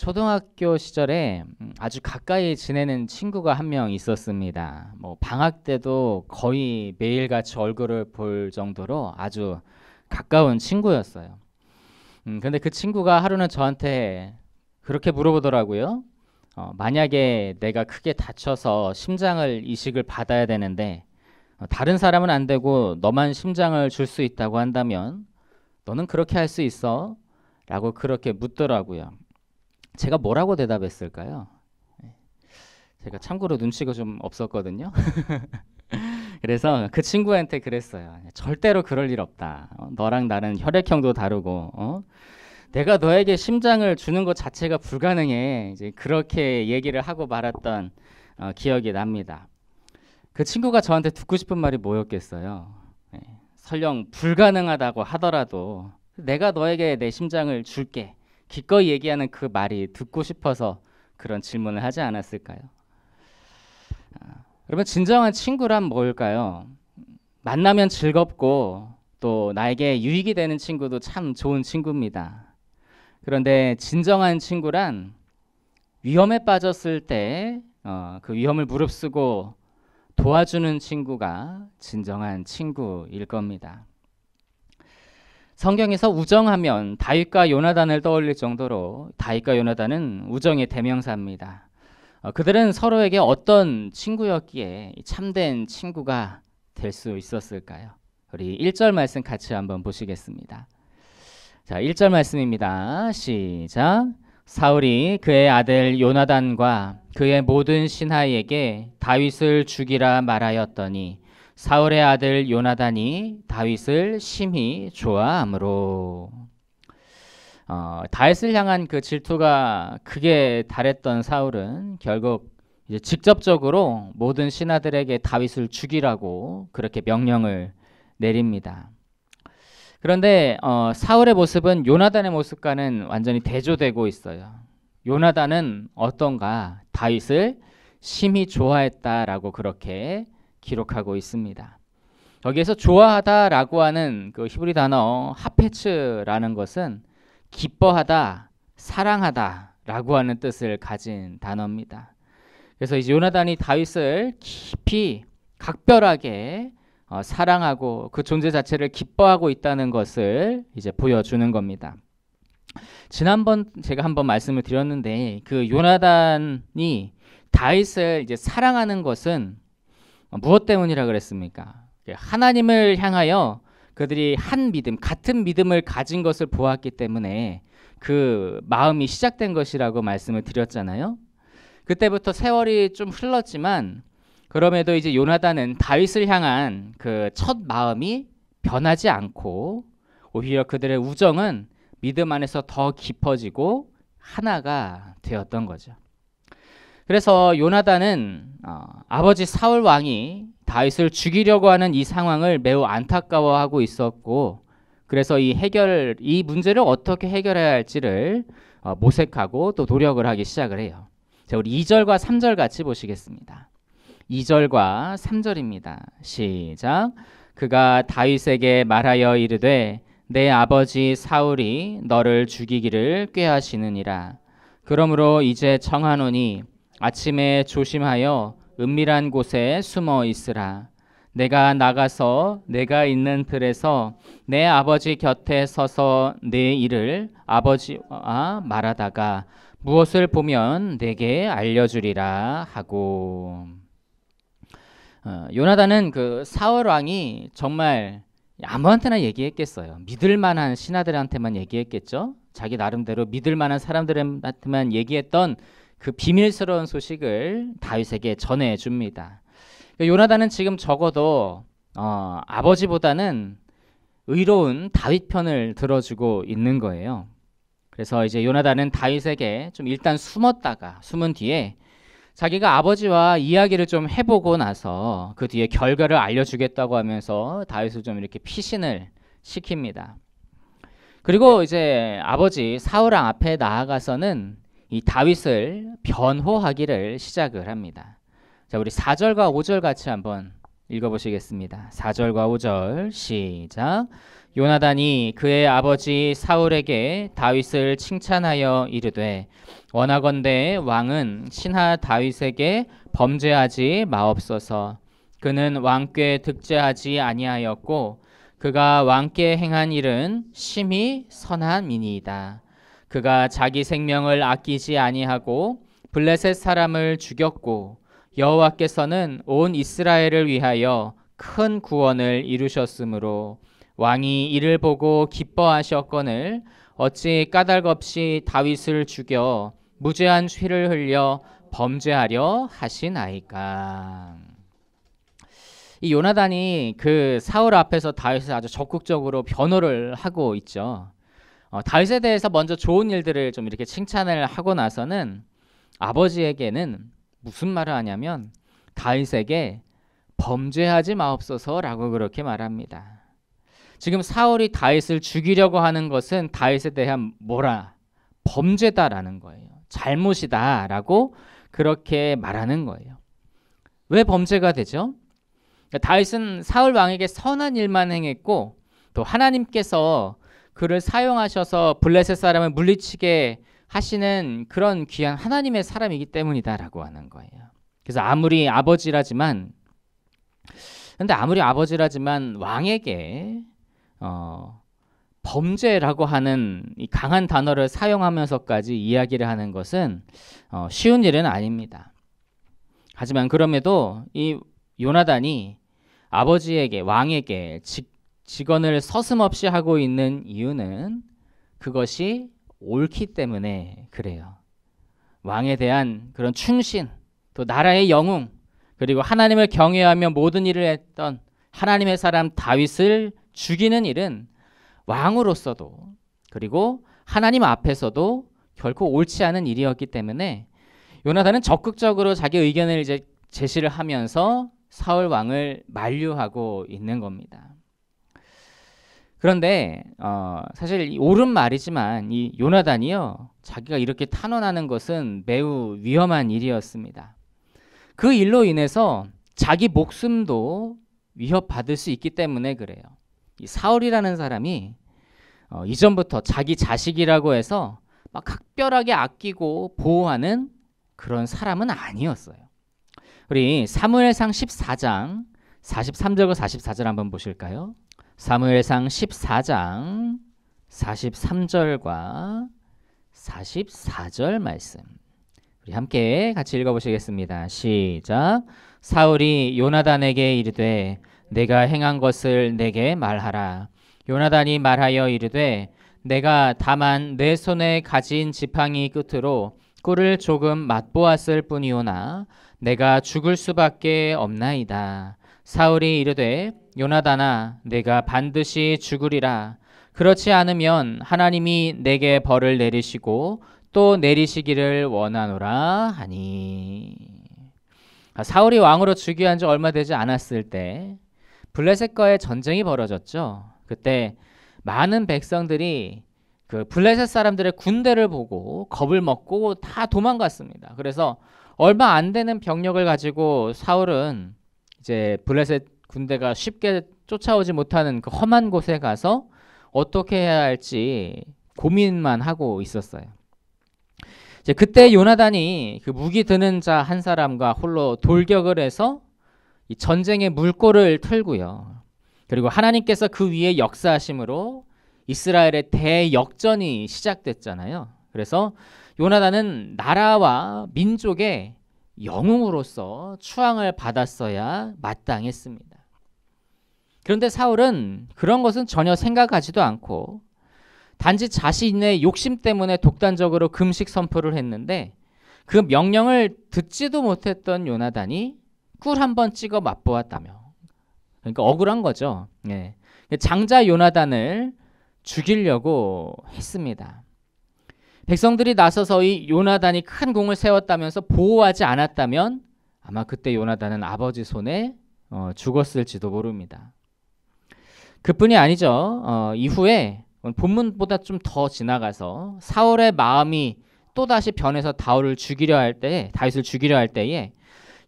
초등학교 시절에 아주 가까이 지내는 친구가 한 명 있었습니다. 뭐 방학 때도 거의 매일같이 얼굴을 볼 정도로 아주 가까운 친구였어요. 근데 그 친구가 하루는 저한테 그렇게 물어보더라고요. 만약에 내가 크게 다쳐서 심장을 이식을 받아야 되는데 다른 사람은 안 되고 너만 심장을 줄 수 있다고 한다면 너는 그렇게 할 수 있어? 라고 그렇게 묻더라고요. 제가 뭐라고 대답했을까요? 제가 참고로 눈치가 좀 없었거든요. 그래서 그 친구한테 그랬어요. 절대로 그럴 일 없다. 너랑 나는 혈액형도 다르고, 내가 너에게 심장을 주는 것 자체가 불가능해. 이제 그렇게 얘기를 하고 말았던 기억이 납니다. 그 친구가 저한테 듣고 싶은 말이 뭐였겠어요? 설령 불가능하다고 하더라도 내가 너에게 내 심장을 줄게. 기꺼이 얘기하는 그 말이 듣고 싶어서 그런 질문을 하지 않았을까요? 여러분, 진정한 친구란 뭘까요? 만나면 즐겁고 또 나에게 유익이 되는 친구도 참 좋은 친구입니다. 그런데 진정한 친구란 위험에 빠졌을 때 그 위험을 무릅쓰고 도와주는 친구가 진정한 친구일 겁니다. 성경에서 우정하면 다윗과 요나단을 떠올릴 정도로 다윗과 요나단은 우정의 대명사입니다. 그들은 서로에게 어떤 친구였기에 참된 친구가 될 수 있었을까요? 우리 1절 말씀 같이 한번 보시겠습니다. 자, 1절 말씀입니다. 시작. 사울이 그의 아들 요나단과 그의 모든 신하에게 다윗을 죽이라 말하였더니 사울의 아들 요나단이 다윗을 심히 좋아하므로. 다윗을 향한 그 질투가 크게 달했던 사울은 결국 이제 직접적으로 모든 신하들에게 다윗을 죽이라고 그렇게 명령을 내립니다. 그런데 사울의 모습은 요나단의 모습과는 완전히 대조되고 있어요. 요나단은 어떤가? 다윗을 심히 좋아했다라고 그렇게 기록하고 있습니다. 여기에서 좋아하다라고 하는 그 히브리 단어 하페츠라는 것은 기뻐하다, 사랑하다라고 하는 뜻을 가진 단어입니다. 그래서 이제 요나단이 다윗을 깊이 각별하게 사랑하고 그 존재 자체를 기뻐하고 있다는 것을 이제 보여주는 겁니다. 지난번 제가 한번 말씀을 드렸는데 그 요나단이 다윗을 이제 사랑하는 것은 무엇 때문이라 그랬습니까? 하나님을 향하여 그들이 한 믿음, 같은 믿음을 가진 것을 보았기 때문에 그 마음이 시작된 것이라고 말씀을 드렸잖아요. 그때부터 세월이 좀 흘렀지만 그럼에도 이제 요나단은 다윗을 향한 그 첫 마음이 변하지 않고 오히려 그들의 우정은 믿음 안에서 더 깊어지고 하나가 되었던 거죠. 그래서 요나단은 아버지 사울 왕이 다윗을 죽이려고 하는 이 상황을 매우 안타까워하고 있었고, 그래서 이 문제를 어떻게 해결해야 할지를 모색하고 또 노력을 하기 시작을 해요. 자, 우리 2절과 3절 같이 보시겠습니다. 2절과 3절입니다. 시작. 그가 다윗에게 말하여 이르되 내 아버지 사울이 너를 죽이기를 꾀하시느니라. 그러므로 이제 청하노니 아침에 조심하여 은밀한 곳에 숨어 있으라. 내가 나가서 내가 있는 들에서 내 아버지 곁에 서서 내 일을 아버지와 말하다가 무엇을 보면 내게 알려주리라 하고. 요나단은 그 사울 왕이 정말 아무한테나 얘기했겠어요. 믿을 만한 신하들한테만 얘기했겠죠. 자기 나름대로 믿을 만한 사람들한테만 얘기했던 그 비밀스러운 소식을 다윗에게 전해줍니다. 요나단은 지금 적어도 아버지보다는 의로운 다윗 편을 들어주고 있는 거예요. 그래서 이제 요나단은 다윗에게 좀 일단 숨은 뒤에 자기가 아버지와 이야기를 좀 해보고 나서 그 뒤에 결과를 알려주겠다고 하면서 다윗을 좀 이렇게 피신을 시킵니다. 그리고 이제 아버지 사울왕 앞에 나아가서는 이 다윗을 변호하기를 시작을 합니다. 자, 우리 4절과 5절 같이 한번 읽어보시겠습니다. 4절과 5절 시작. 요나단이 그의 아버지 사울에게 다윗을 칭찬하여 이르되 원하건대 왕은 신하 다윗에게 범죄하지 마옵소서. 그는 왕께 득죄하지 아니하였고 그가 왕께 행한 일은 심히 선함이니이다. 그가 자기 생명을 아끼지 아니하고 블레셋 사람을 죽였고 여호와께서는 온 이스라엘을 위하여 큰 구원을 이루셨으므로 왕이 이를 보고 기뻐하셨거늘 어찌 까닭없이 다윗을 죽여 무죄한 피를 흘려 범죄하려 하시나이까. 이 요나단이 그 사울 앞에서 다윗을 아주 적극적으로 변호를 하고 있죠. 다윗에 대해서 먼저 좋은 일들을 좀 이렇게 칭찬을 하고 나서는 아버지에게는 무슨 말을 하냐면 다윗에게 범죄하지 마옵소서라고 그렇게 말합니다. 지금 사울이 다윗을 죽이려고 하는 것은 다윗에 대한 범죄다라는 거예요. 잘못이다라고 그렇게 말하는 거예요. 왜 범죄가 되죠? 다윗은 사울 왕에게 선한 일만 행했고 또 하나님께서 그를 사용하셔서 블레셋 사람을 물리치게 하시는 그런 귀한 하나님의 사람이기 때문이다라고 하는 거예요. 그래서 아무리 아버지라지만 왕에게 범죄라고 하는 이 강한 단어를 사용하면서까지 이야기를 하는 것은 쉬운 일은 아닙니다. 하지만 그럼에도 이 요나단이 아버지에게 왕에게 직언을 서슴없이 하고 있는 이유는 그것이 옳기 때문에 그래요. 왕에 대한 그런 충신, 또 나라의 영웅, 그리고 하나님을 경외하며 모든 일을 했던 하나님의 사람 다윗을 죽이는 일은 왕으로서도 그리고 하나님 앞에서도 결코 옳지 않은 일이었기 때문에 요나단은 적극적으로 자기 의견을 이제 제시를 하면서 사울 왕을 만류하고 있는 겁니다. 그런데 사실 옳은 말이지만 이 요나단이요, 자기가 이렇게 탄원하는 것은 매우 위험한 일이었습니다. 그 일로 인해서 자기 목숨도 위협받을 수 있기 때문에 그래요. 이 사울이라는 사람이 이전부터 자기 자식이라고 해서 막 각별하게 아끼고 보호하는 그런 사람은 아니었어요. 우리 사무엘상 14장 43절과 44절 한번 보실까요? 사무엘상 14장 43절과 44절 말씀, 우리 함께 같이 읽어보시겠습니다. 시작. 사울이 요나단에게 이르되 내가 행한 것을 내게 말하라. 요나단이 말하여 이르되 내가 다만 내 손에 가진 지팡이 끝으로 꿀을 조금 맛보았을 뿐이오나 내가 죽을 수밖에 없나이다. 사울이 이르되 요나단아 내가 반드시 죽으리라. 그렇지 않으면 하나님이 내게 벌을 내리시고 또 내리시기를 원하노라 하니. 사울이 왕으로 즉위한 지 얼마 되지 않았을 때 블레셋과의 전쟁이 벌어졌죠. 그때 많은 백성들이 그 블레셋 사람들의 군대를 보고 겁을 먹고 다 도망갔습니다. 그래서 얼마 안 되는 병력을 가지고 사울은 이제 블레셋 군대가 쉽게 쫓아오지 못하는 그 험한 곳에 가서 어떻게 해야 할지 고민만 하고 있었어요. 이제 그때 요나단이 그 무기 드는 자 한 사람과 홀로 돌격을 해서 이 전쟁의 물꼬를 틀고요. 그리고 하나님께서 그 위에 역사하심으로 이스라엘의 대역전이 시작됐잖아요. 그래서 요나단은 나라와 민족의 영웅으로서 추앙을 받았어야 마땅했습니다. 그런데 사울은 그런 것은 전혀 생각하지도 않고 단지 자신의 욕심 때문에 독단적으로 금식 선포를 했는데 그 명령을 듣지도 못했던 요나단이 꿀 한번 찍어 맛보았다며, 그러니까 억울한 거죠. 예. 장자 요나단을 죽이려고 했습니다. 백성들이 나서서 이 요나단이 큰 공을 세웠다면서 보호하지 않았다면 아마 그때 요나단은 아버지 손에 죽었을지도 모릅니다. 그뿐이 아니죠. 이후에 본문보다 좀 더 지나가서 사울의 마음이 또다시 변해서 다윗을 죽이려 할 때에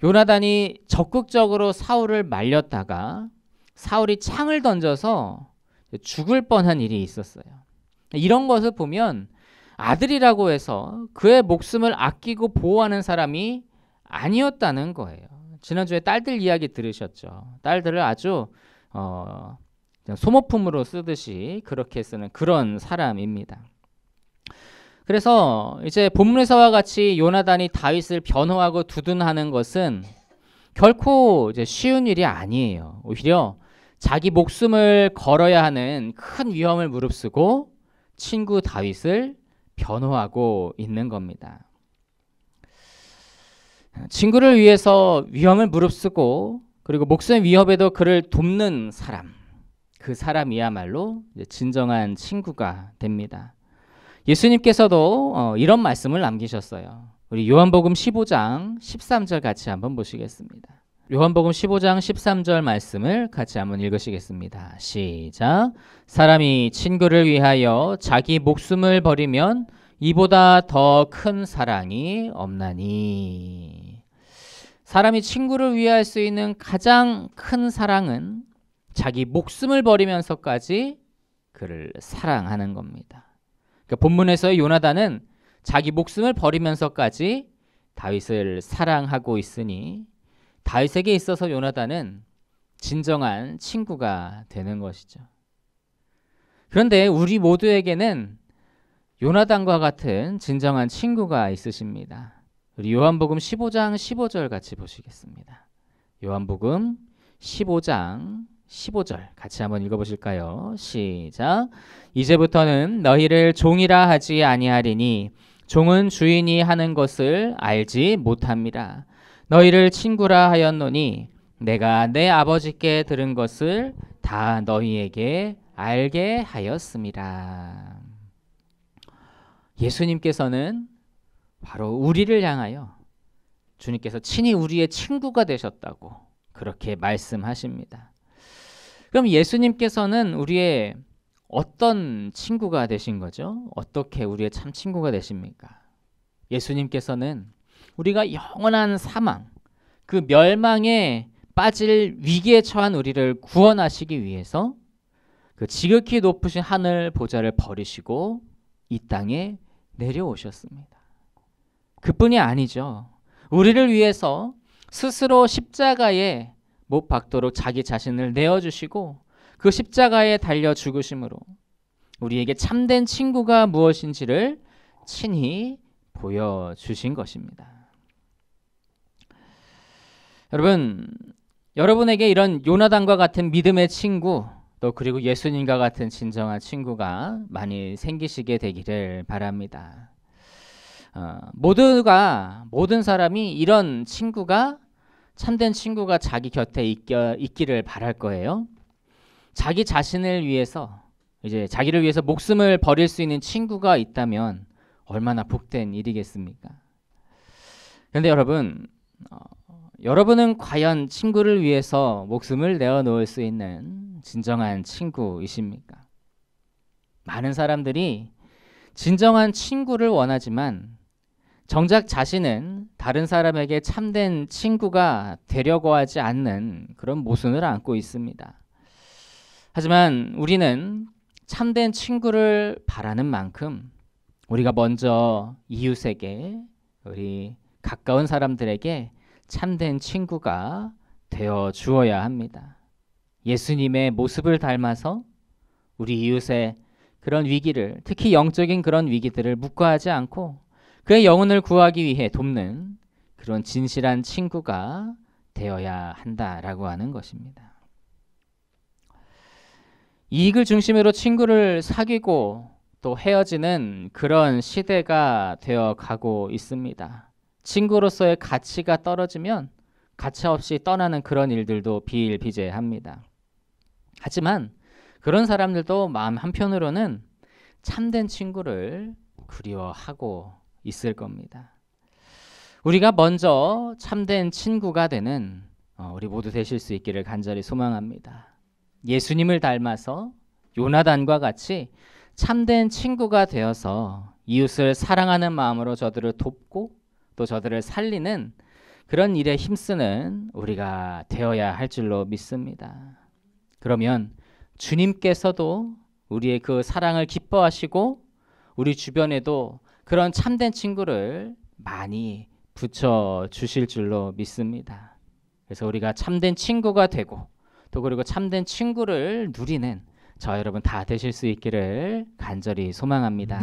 요나단이 적극적으로 사울을 말렸다가 사울이 창을 던져서 죽을 뻔한 일이 있었어요. 이런 것을 보면 아들이라고 해서 그의 목숨을 아끼고 보호하는 사람이 아니었다는 거예요. 지난주에 딸들 이야기 들으셨죠? 딸들을 아주 그냥 소모품으로 쓰듯이 그렇게 쓰는 그런 사람입니다. 그래서 이제 본문에서와 같이 요나단이 다윗을 변호하고 두둔하는 것은 결코 이제 쉬운 일이 아니에요. 오히려 자기 목숨을 걸어야 하는 큰 위험을 무릅쓰고 친구 다윗을 변호하고 있는 겁니다. 친구를 위해서 위험을 무릅쓰고 그리고 목숨의 위협에도 그를 돕는 사람, 그 사람이야말로 진정한 친구가 됩니다. 예수님께서도 이런 말씀을 남기셨어요. 우리 요한복음 15장 13절 같이 한번 보시겠습니다. 요한복음 15장 13절 말씀을 같이 한번 읽으시겠습니다. 시작. 사람이 친구를 위하여 자기 목숨을 버리면 이보다 더 큰 사랑이 없나니. 사람이 친구를 위할 수 있는 가장 큰 사랑은 자기 목숨을 버리면서까지 그를 사랑하는 겁니다. 그러니까 본문에서의 요나단은 자기 목숨을 버리면서까지 다윗을 사랑하고 있으니 다윗에게 있어서 요나단은 진정한 친구가 되는 것이죠. 그런데 우리 모두에게는 요나단과 같은 진정한 친구가 있으십니다. 우리 요한복음 15장 15절 같이 보시겠습니다. 요한복음 15장 15절 같이 한번 읽어보실까요? 시작. 이제부터는 너희를 종이라 하지 아니하리니 종은 주인이 하는 것을 알지 못함이라. 너희를 친구라 하였노니 내가 내 아버지께 들은 것을 다 너희에게 알게 하였음이라. 예수님께서는 바로 우리를 향하여 주님께서 친히 우리의 친구가 되셨다고 그렇게 말씀하십니다. 그럼 예수님께서는 우리의 어떤 친구가 되신 거죠? 어떻게 우리의 참 친구가 되십니까? 예수님께서는 우리가 영원한 사망, 그 멸망에 빠질 위기에 처한 우리를 구원하시기 위해서 그 지극히 높으신 하늘 보좌를 버리시고 이 땅에 내려오셨습니다. 그뿐이 아니죠. 우리를 위해서 스스로 십자가에 못 박도록 자기 자신을 내어주시고 그 십자가에 달려 죽으심으로 우리에게 참된 친구가 무엇인지를 친히 보여주신 것입니다. 여러분, 여러분에게 이런 요나단과 같은 믿음의 친구, 또 그리고 예수님과 같은 진정한 친구가 많이 생기시게 되기를 바랍니다. 모든 사람이 이런 친구가, 참된 친구가 자기 곁에 있기를 바랄 거예요. 자기 자신을 위해서, 이제 자기를 위해서 목숨을 버릴 수 있는 친구가 있다면 얼마나 복된 일이겠습니까? 그런데 여러분은 과연 친구를 위해서 목숨을 내어놓을 수 있는 진정한 친구이십니까? 많은 사람들이 진정한 친구를 원하지만 정작 자신은 다른 사람에게 참된 친구가 되려고 하지 않는 그런 모순을 안고 있습니다. 하지만 우리는 참된 친구를 바라는 만큼 우리가 먼저 이웃에게, 우리 가까운 사람들에게 참된 친구가 되어 주어야 합니다. 예수님의 모습을 닮아서 우리 이웃의 그런 위기를, 특히 영적인 그런 위기들을 묵과하지 않고 그의 영혼을 구하기 위해 돕는 그런 진실한 친구가 되어야 한다라고 하는 것입니다. 이익을 중심으로 친구를 사귀고 또 헤어지는 그런 시대가 되어 가고 있습니다. 친구로서의 가치가 떨어지면 가차없이 떠나는 그런 일들도 비일비재합니다. 하지만 그런 사람들도 마음 한편으로는 참된 친구를 그리워하고 있을 겁니다. 우리가 먼저 참된 친구가 되는 우리 모두 되실 수 있기를 간절히 소망합니다. 예수님을 닮아서 요나단과 같이 참된 친구가 되어서 이웃을 사랑하는 마음으로 저들을 돕고 또 저들을 살리는 그런 일에 힘쓰는 우리가 되어야 할 줄로 믿습니다. 그러면 주님께서도 우리의 그 사랑을 기뻐하시고 우리 주변에도 그런 참된 친구를 많이 붙여 주실 줄로 믿습니다. 그래서 우리가 참된 친구가 되고 또 그리고 참된 친구를 누리는 저 여러분 다 되실 수 있기를 간절히 소망합니다.